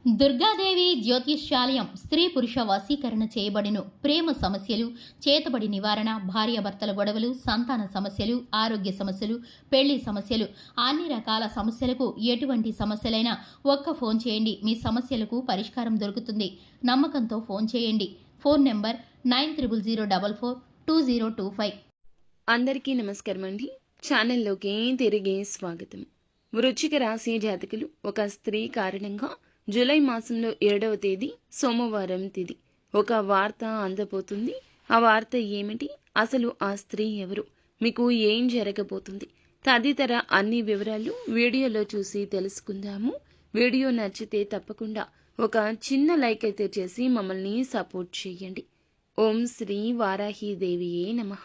దుర్గాదేవి జ్యోతిష్యాలయం స్త్రీ పురుష వశీకరణ చేయబడిను. ప్రేమ సమస్యలు, చేతబడి నివారణ, భార్యాభర్తల గొడవలు, సంతాన సమస్యలు, ఆరోగ్య సమస్యలు, పెళ్లి సమస్యలు, అన్ని రకాల సమస్యలకు ఎటువంటి సమస్యలైనా ఒక్క ఫోన్ చేయండి. మీ సమస్యలకు పరిష్కారం దొరుకుతుంది. నమ్మకంతో ఫోన్ చేయండి. Phone number 9004442025. అందరికీ నమస్కారం అండి. ఛానల్లోకి తిరిగి స్వాగతం. వృశ్చిక రాశి జాతకులు, ఒక స్త్రీ కారణంగా జూలై మాసంలో 7వ తేదీ సోమవారం తిథి ఒక వార్త అందబోతుంది. ఆ వార్త ఏమిటి, అసలు ఆ స్త్రీ ఎవరు, మీకు ఏం జరగబోతుంది, తదితర అన్ని వివరాలు వీడియోలో చూసి తెలుసుకుందాము. వీడియో నచ్చితే తప్పకుండా ఒక చిన్న లైక్ అయితే చేసి మమ్మల్ని సపోర్ట్ చేయండి. ఓం శ్రీ వారాహీదేవియే నమః.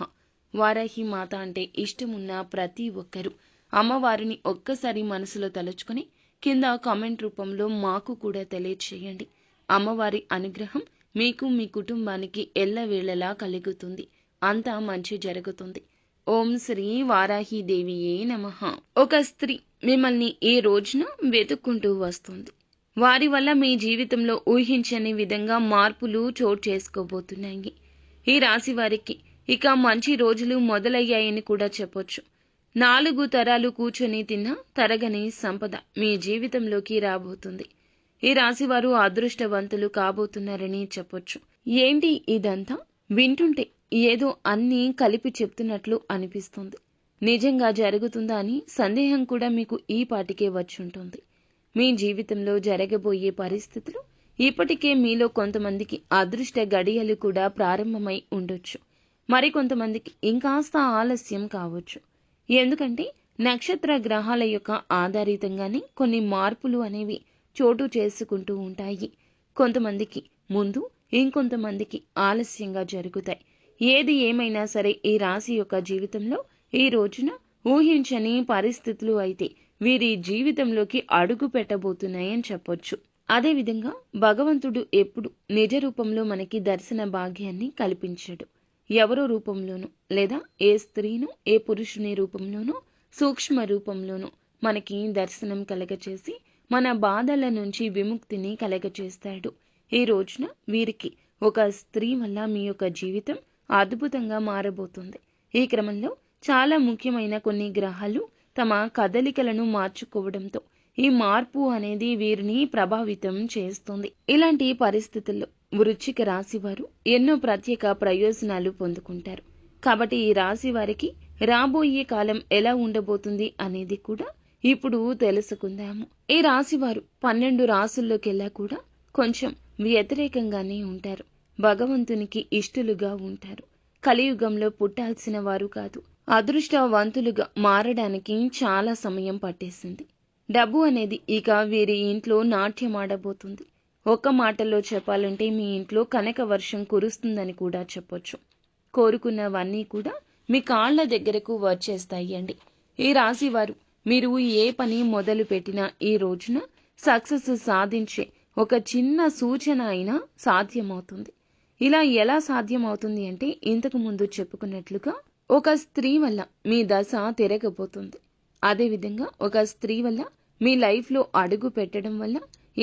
వారాహి మాత అంటే ఇష్టమున్న ప్రతి ఒక్కరూ అమ్మవారిని ఒక్కసారి మనసులో తలుచుకొని కింద కామెంట్ రూపంలో మాకు కూడా తెలియచేయండి. అమ్మవారి అనుగ్రహం మీకు, మీ కుటుంబానికి ఎల్లవేళలా కలుగుతుంది. అంతా మంచి జరుగుతుంది. ఓం శ్రీ వారాహీదేవియే నమః. ఒక స్త్రీ మిమ్మల్ని ఈ రోజున వెతుక్కుంటూ వస్తుంది. వారి వల్ల మీ జీవితంలో ఊహించని విధంగా మార్పులు చోటు చేసుకోబోతున్నాయి. ఈ రాశి వారికి ఇక మంచి రోజులు మొదలయ్యాయని కూడా చెప్పొచ్చు. 4 తరాలు కూర్చొని తిన్న తరగని సంపద మీ జీవితంలోకి రాబోతుంది. ఈ రాశివారు అదృష్టవంతులు కాబోతున్నారని చెప్పొచ్చు. ఏంటి ఇదంతా వింటుంటే ఏదో అన్నీ కలిపి చెప్తున్నట్లు అనిపిస్తుంది. నిజంగా జరుగుతుందా అని సందేహం కూడా మీకు ఈ పాటికే వచ్చుంటుంది. మీ జీవితంలో జరగబోయే పరిస్థితులు ఇప్పటికే మీలో కొంతమందికి అదృష్ట గడియలు కూడా ప్రారంభమై ఉండొచ్చు. మరికొంతమందికి ఇంకాస్త ఆలస్యం కావచ్చు. ఎందుకంటే నక్షత్ర గ్రహాల యొక్క ఆధారితంగానే కొన్ని మార్పులు అనేవి చోటు చేసుకుంటూ ఉంటాయి. కొంతమందికి ముందు, ఇంకొంతమందికి ఆలస్యంగా జరుగుతాయి. ఏది ఏమైనా సరే ఈ రాశి యొక్క జీవితంలో ఈ రోజున ఊహించని పరిస్థితులు అయితే వీరి జీవితంలోకి అడుగు పెట్టబోతున్నాయని చెప్పొచ్చు. అదేవిధంగా భగవంతుడు ఎప్పుడు నిజ రూపంలో మనకి దర్శన భాగ్యాన్ని కల్పించాడు. ఎవరో రూపంలోనూ, లేదా ఏ స్త్రీను, ఏ పురుషుని రూపంలోనూ, సూక్ష్మ రూపంలోనూ మనకి దర్శనం కలగచేసి మన బాధల నుంచి విముక్తిని కలగచేస్తాడు. ఈ రోజున వీరికి ఒక స్త్రీ వల్ల మీ యొక్క జీవితం అద్భుతంగా మారబోతుంది. ఈ క్రమంలో చాలా ముఖ్యమైన కొన్ని గ్రహాలు తమ కదలికలను మార్చుకోవడంతో ఈ మార్పు అనేది వీరిని ప్రభావితం చేస్తుంది. ఇలాంటి పరిస్థితుల్లో వృశ్చిక రాశి వారు ఎన్నో ప్రత్యేక ప్రయోజనాలు పొందుకుంటారు. కాబట్టి ఈ రాశి వారికి రాబోయే కాలం ఎలా ఉండబోతుంది అనేది కూడా ఇప్పుడు తెలుసుకుందాము. ఈ రాశి వారు 12 రాసుల్లోకెల్లా కూడా కొంచెం వ్యతిరేకంగానే ఉంటారు. భగవంతునికి ఇష్టలుగా ఉంటారు. కలియుగంలో పుట్టాల్సిన వారు కాదు. అదృష్టవంతులుగా మారడానికి చాలా సమయం పట్టేసింది. డబ్బు అనేది ఇక వీరి ఇంట్లో నాట్యమాడబోతుంది. ఒక్క మాటలో చెప్పాలంటే మీ ఇంట్లో కనక వర్షం కురుస్తుందని కూడా చెప్పొచ్చు. కోరుకున్నవన్నీ కూడా మీ కాళ్ల దగ్గరకు వచ్చేస్తాయి అండి. ఈ రాశి వారు మీరు ఏ పని మొదలు పెట్టినా ఈ రోజున సక్సెస్ సాధించే ఒక చిన్న సూచన అయినా సాధ్యమవుతుంది. ఇలా ఎలా సాధ్యమవుతుంది అంటే, ఇంతకు ముందు చెప్పుకున్నట్లుగా ఒక స్త్రీ వల్ల మీ దశ తిరగబోతుంది. అదేవిధంగా ఒక స్త్రీ వల్ల మీ లైఫ్లో అడుగు పెట్టడం వల్ల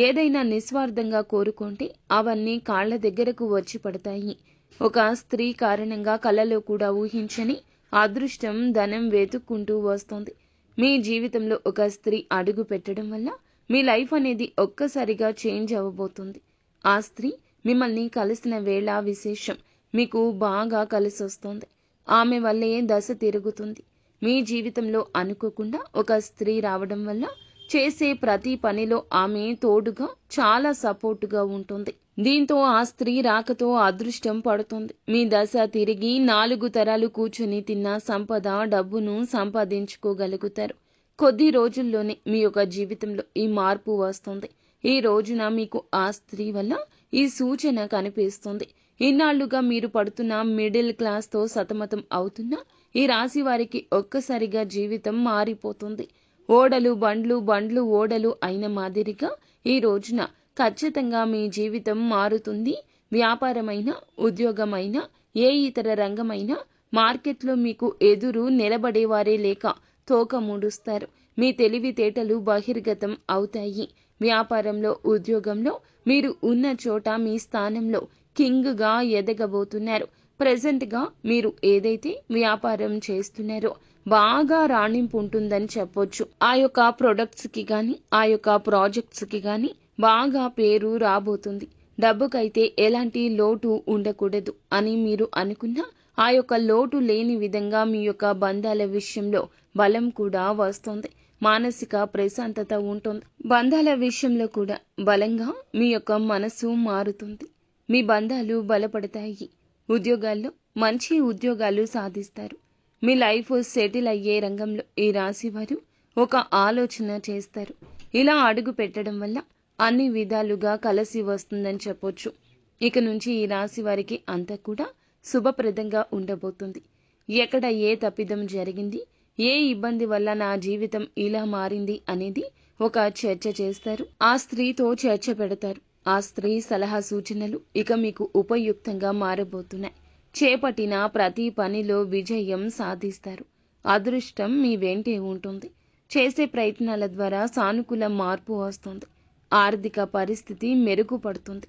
ఏదైనా నిస్వార్థంగా కోరుకుంటే అవన్నీ కాళ్ల దగ్గరకు వచ్చి పడతాయి. ఒక స్త్రీ కారణంగా కలలో కూడా ఊహించని అదృష్టం, ధనం వెతుక్కుంటూ వస్తుంది. మీ జీవితంలో ఒక స్త్రీ అడుగు పెట్టడం వల్ల మీ లైఫ్ అనేది ఒక్కసారిగా చేంజ్ అవ్వబోతుంది. ఆ స్త్రీ మిమ్మల్ని కలిసిన వేళ విశేషం మీకు బాగా కలిసొస్తుంది. ఆమె వల్లే దశ తిరుగుతుంది. మీ జీవితంలో అనుకోకుండా ఒక స్త్రీ రావడం వల్ల చేసే ప్రతి పనిలో ఆమె తోడుగా, చాలా సపోర్టుగా ఉంటుంది. దీంతో ఆ స్త్రీ రాకతో అదృష్టం పడుతుంది. మీ దశ తిరిగి 4 తరాలు కూర్చుని తిన్న సంపద, డబ్బును సంపాదించుకోగలుగుతారు. కొద్ది రోజుల్లోనే మీ యొక్క జీవితంలో ఈ మార్పు వస్తుంది. ఈ రోజున మీకు ఆ స్త్రీ వల్ల ఈ సూచన కనిపిస్తుంది. ఇన్నాళ్లుగా మీరు పడుతున్న మిడిల్ క్లాస్తో సతమతం అవుతున్నా ఈ రాశి వారికి ఒక్కసారిగా జీవితం మారిపోతుంది. ఓడలు బండ్లు, బండ్లు ఓడలు అయిన మాదిరిగా ఈ రోజున ఖచ్చితంగా మీ జీవితం మారుతుంది. వ్యాపారమైనా, ఉద్యోగమైనా, ఏ ఇతర రంగమైనా మార్కెట్లో మీకు ఎదురు నిలబడేవారే లేక తోక ముడుస్తారు. మీ తెలివితేటలు బహిర్గతం అవుతాయి. వ్యాపారంలో, ఉద్యోగంలో మీరు ఉన్న చోట మీ స్థానంలో కింగ్గా ఎదగబోతున్నారు. ప్రెజెంట్గా మీరు ఏదైతే వ్యాపారం చేస్తున్నారో బాగా రాణింపు ఉంటుందని చెప్పొచ్చు. ఆ యొక్క ప్రొడక్ట్స్కి కానీ, ఆ యొక్క ప్రాజెక్ట్స్కి కానీ బాగా పేరు రాబోతుంది. డబ్బుకైతే ఎలాంటి లోటు ఉండకూడదు అని మీరు అనుకున్నా ఆ యొక్క లోటు లేని విధంగా మీ యొక్క బంధాల విషయంలో బలం కూడా వస్తుంది. మానసిక ప్రశాంతత ఉంటుంది. బంధాల విషయంలో కూడా బలంగా మీ యొక్క మనసు మారుతుంది. మీ బంధాలు బలపడతాయి. ఉద్యోగాల్లో మంచి ఉద్యోగాలు సాధిస్తారు. మీ లైఫ్ సెటిల్ అయ్యే రంగంలో ఈ రాశి వారు ఒక ఆలోచన చేస్తారు. ఇలా అడుగు పెట్టడం వల్ల అన్ని విధాలుగా కలిసి వస్తుందని చెప్పొచ్చు. ఇక నుంచి ఈ రాశి వారికి అంతా కూడా శుభప్రదంగా ఉండబోతుంది. ఎక్కడ ఏ తప్పిదం జరిగింది, ఏ ఇబ్బంది వల్ల నా జీవితం ఇలా మారింది అనేది ఒక చర్చ చేస్తారు. ఆ స్త్రీతో చర్చ పెడతారు. ఆ స్త్రీ సలహా సూచనలు ఇక మీకు ఉపయుక్తంగా మారబోతున్నాయి. చేపట్టిన ప్రతి పనిలో విజయం సాధిస్తారు. అదృష్టం మీ వెంటే ఉంటుంది. చేసే ప్రయత్నాల ద్వారా సానుకూల మార్పు వస్తుంది. ఆర్థిక పరిస్థితి మెరుగుపడుతుంది.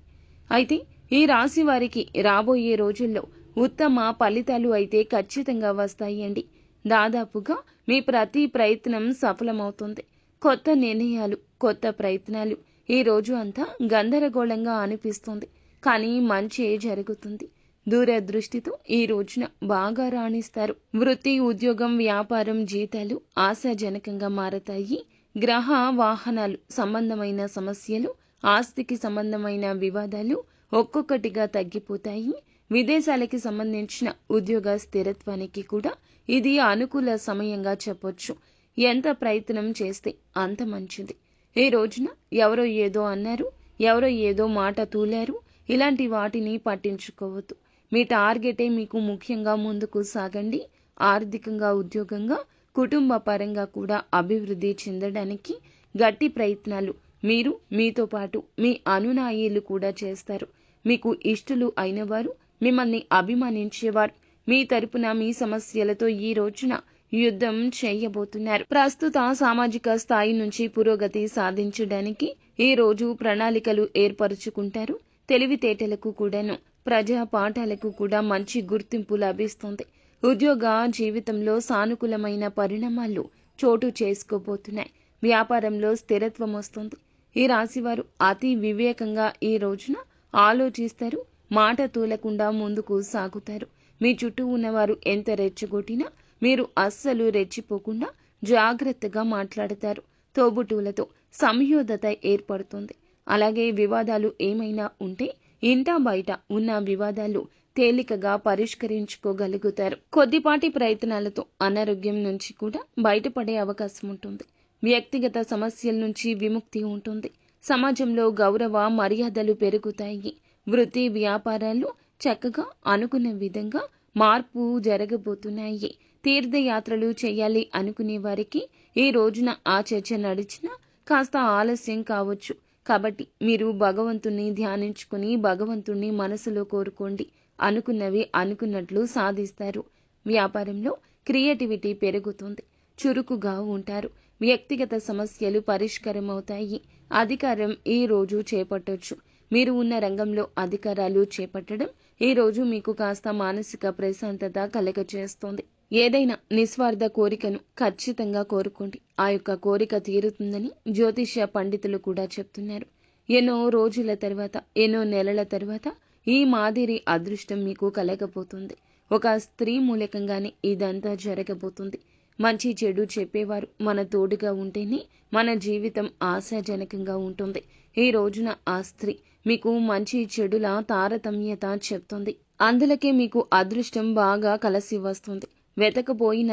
అయితే ఈ రాశి వారికి రాబోయే రోజుల్లో ఉత్తమ ఫలితాలు అయితే ఖచ్చితంగా వస్తాయండి. దాదాపుగా మీ ప్రతి ప్రయత్నం సఫలమవుతుంది. కొత్త నిర్ణయాలు, కొత్త ప్రయత్నాలు. ఈ రోజు అంతా గందరగోళంగా అనిపిస్తుంది, కానీ మంచే జరుగుతుంది. దూరదృష్టితో ఈ రోజున బాగా రాణిస్తారు. వృత్తి, ఉద్యోగం, వ్యాపారం, జీతాలు ఆశాజనకంగా మారతాయి. గ్రహ వాహనాలు సంబంధమైన సమస్యలు, ఆస్తికి సంబంధమైన వివాదాలు ఒక్కొక్కటిగా తగ్గిపోతాయి. విదేశాలకి సంబంధించిన ఉద్యోగ స్థిరత్వానికి కూడా ఇది అనుకూల సమయంగా చెప్పొచ్చు. ఎంత ప్రయత్నం చేస్తే అంత మంచిది. ఈ రోజున ఎవరో ఏదో అన్నారు, ఎవరో ఏదో మాట తూలారు, ఇలాంటి వాటిని పట్టించుకోవద్దు. మీ టార్గెటే మీకు ముఖ్యంగా ముందుకు సాగండి. ఆర్థికంగా, ఉద్యోగంగా, కుటుంబ పరంగా కూడా అభివృద్ధి చెందడానికి గట్టి ప్రయత్నాలు మీరు, మీతో పాటు మీ అనునాయీలు కూడా చేస్తారు. మీకు ఇష్టలు అయినవారు, మిమ్మల్ని అభిమానించేవారు మీ తరపున మీ సమస్యలతో ఈ రోజున యుద్ధం చేయబోతున్నారు. ప్రస్తుత సామాజిక స్థాయి నుంచి పురోగతి సాధించడానికి ఈ రోజు ప్రణాళికలు ఏర్పరచుకుంటారు. తెలివితేటలకు కూడాను, ప్రజా పాఠాలకు కూడా మంచి గుర్తింపు లభిస్తుంది. ఉద్యోగ జీవితంలో సానుకూలమైన పరిణామాలు చోటు చేసుకోబోతున్నాయి. వ్యాపారంలో స్థిరత్వం వస్తుంది. ఈ రాశివారు అతి వివేకంగా ఈ రోజున ఆలోచిస్తారు. మాట తూలకుండా ముందుకు సాగుతారు. మీ చుట్టూ ఉన్నవారు ఎంత రెచ్చగొట్టినా మీరు అస్సలు రెచ్చిపోకుండా జాగ్రత్తగా మాట్లాడతారు. తోబుట్టువులతో సంయోధత ఏర్పడుతుంది. అలాగే వివాదాలు ఏమైనా ఉంటే ఇంటా బయట ఉన్న వివాదాలు తేలికగా పరిష్కరించుకోగలుగుతారు. కొద్దిపాటి ప్రయత్నాలతో అనారోగ్యం నుంచి కూడా బయటపడే అవకాశం ఉంటుంది. వ్యక్తిగత సమస్యల నుంచి విముక్తి ఉంటుంది. సమాజంలో గౌరవ మర్యాదలు పెరుగుతాయి. వృత్తి, వ్యాపారాలు చక్కగా అనుకున్న విధంగా మార్పు జరగబోతున్నాయి. తీర్థయాత్రలు చేయాలి అనుకునే వారికి ఈ రోజున ఆ చర్చ నడిచినా కాస్త ఆలస్యం కావచ్చు. కాబట్టి మీరు భగవంతుణ్ణి ధ్యానించుకుని భగవంతుణ్ణి మనసులో కోరుకోండి. అనుకున్నవి అనుకున్నట్లు సాధిస్తారు. వ్యాపారంలో క్రియేటివిటీ పెరుగుతుంది. చురుకుగా ఉంటారు. వ్యక్తిగత సమస్యలు పరిష్కారం అవుతాయి. అధికారం ఈ రోజు చేపట్టొచ్చు. మీరు ఉన్న రంగంలో అధికారాలు చేపట్టడం ఈ రోజు మీకు కాస్త మానసిక ప్రశాంతత కలగచేస్తుంది. ఏదైనా నిస్వార్థ కోరికను ఖచ్చితంగా కోరుకోండి. ఆ యొక్క కోరిక తీరుతుందని జ్యోతిష్య పండితులు కూడా చెప్తున్నారు. ఎన్నో రోజుల తర్వాత, ఎన్నో నెలల తర్వాత ఈ మాదిరి అదృష్టం మీకు కలగబోతుంది. ఒక స్త్రీ మూలకంగానే ఇదంతా జరగబోతుంది. మంచి చెడు చెప్పేవారు మన తోడుగా ఉంటేనే మన జీవితం ఆశాజనకంగా ఉంటుంది. ఈ రోజున ఆ స్త్రీ మీకు మంచి చెడుల తారతమ్యత చెప్తుంది. అందులకే మీకు అదృష్టం బాగా కలిసి వస్తుంది. వెతకపోయిన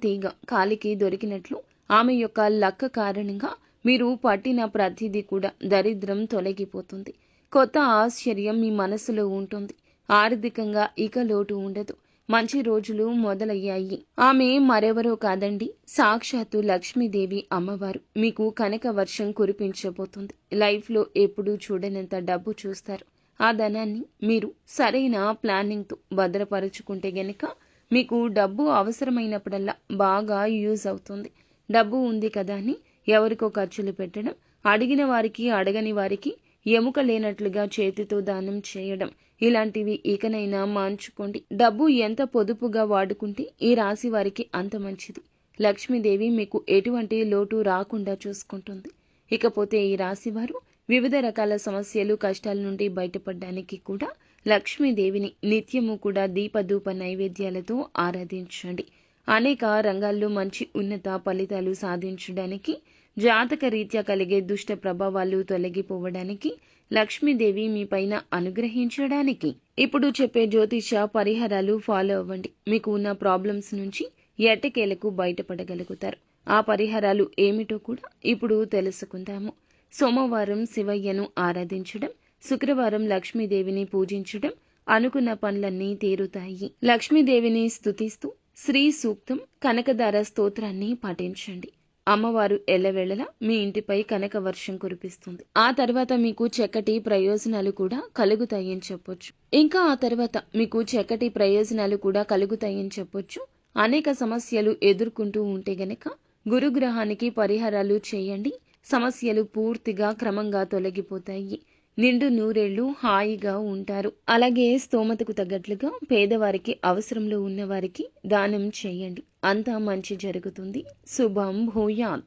తీగ కాలికి దొరికినట్లు ఆమె యొక్క లక్క కారణంగా మీరు పట్టిన ప్రతిదీ కూడా దరిద్రం తొలగిపోతుంది. కొత్త ఆశ్చర్యం మీ మనసులో ఉంటుంది. ఆర్థికంగా ఇక లోటు ఉండదు. మంచి రోజులు మొదలయ్యాయి. ఆమె మరెవరో కాదండి, సాక్షాత్తు లక్ష్మీదేవి అమ్మవారు. మీకు కనక వర్షం కురిపించబోతుంది. లైఫ్లో ఎప్పుడూ చూడనంత డబ్బు చూస్తారు. ఆ ధనాన్ని మీరు సరైన ప్లానింగ్తో భద్రపరుచుకుంటే గనక మీకు డబ్బు అవసరమైనప్పుడల్లా బాగా యూజ్ అవుతుంది. డబ్బు ఉంది కదా అని ఎవరికో ఖర్చులు పెట్టడం, అడిగిన వారికి అడగని వారికి ఎముక లేనట్లుగా చేతితో దానం చేయడం, ఇలాంటివి ఇకనైనా మాన్చుకోండి. డబ్బు ఎంత పొదుపుగా వాడుకుంటే ఈ రాశి వారికి అంత మంచిది. లక్ష్మీదేవి మీకు ఎటువంటి లోటు రాకుండా చూసుకుంటుంది. ఇకపోతే ఈ రాశి వారు వివిధ రకాల సమస్యలు, కష్టాల నుండి బయటపడడానికి కూడా లక్ష్మీదేవిని నిత్యము కూడా దీపధూప నైవేద్యాలతో ఆరాధించండి. అనేక రంగాల్లో మంచి ఉన్నత ఫలితాలు సాధించడానికి, జాతక రీత్యా కలిగే దుష్ట ప్రభావాలు తొలగిపోవడానికి, లక్ష్మీదేవి మీ పైన అనుగ్రహించడానికి ఇప్పుడు చెప్పే జ్యోతిష పరిహారాలు ఫాలో అవ్వండి. మీకు ఉన్న ప్రాబ్లమ్స్ నుంచి ఎట్టకేలకు బయటపడగలుగుతారు. ఆ పరిహారాలు ఏమిటో కూడా ఇప్పుడు తెలుసుకుందాము. సోమవారం శివయ్యను ఆరాధించడం, శుక్రవారం లక్ష్మీదేవిని పూజించడం, అనుకున్న పనులన్నీ తీరుతాయి. లక్ష్మీదేవిని స్తుతిస్తూ శ్రీ సూక్తం, కనకదార స్తోత్రాన్ని పఠించండి. అమ్మవారు ఎల్లవేళలా మీ ఇంటిపై కనక వర్షం కురిపిస్తుంది. ఆ తర్వాత మీకు చక్కటి ప్రయోజనాలు కూడా కలుగుతాయని చెప్పొచ్చు. అనేక సమస్యలు ఎదుర్కొంటూ ఉంటే గనక గురుగ్రహానికి పరిహారాలు చేయండి. సమస్యలు పూర్తిగా క్రమంగా తొలగిపోతాయి. నిండు నూరేళ్లు హాయిగా ఉంటారు. అలాగే స్తోమతకు తగ్గట్లుగా పేదవారికి, అవసరంలో ఉన్నవారికి దానం చేయండి. అంతా మంచి జరుగుతుంది. శుభం భూయాత్.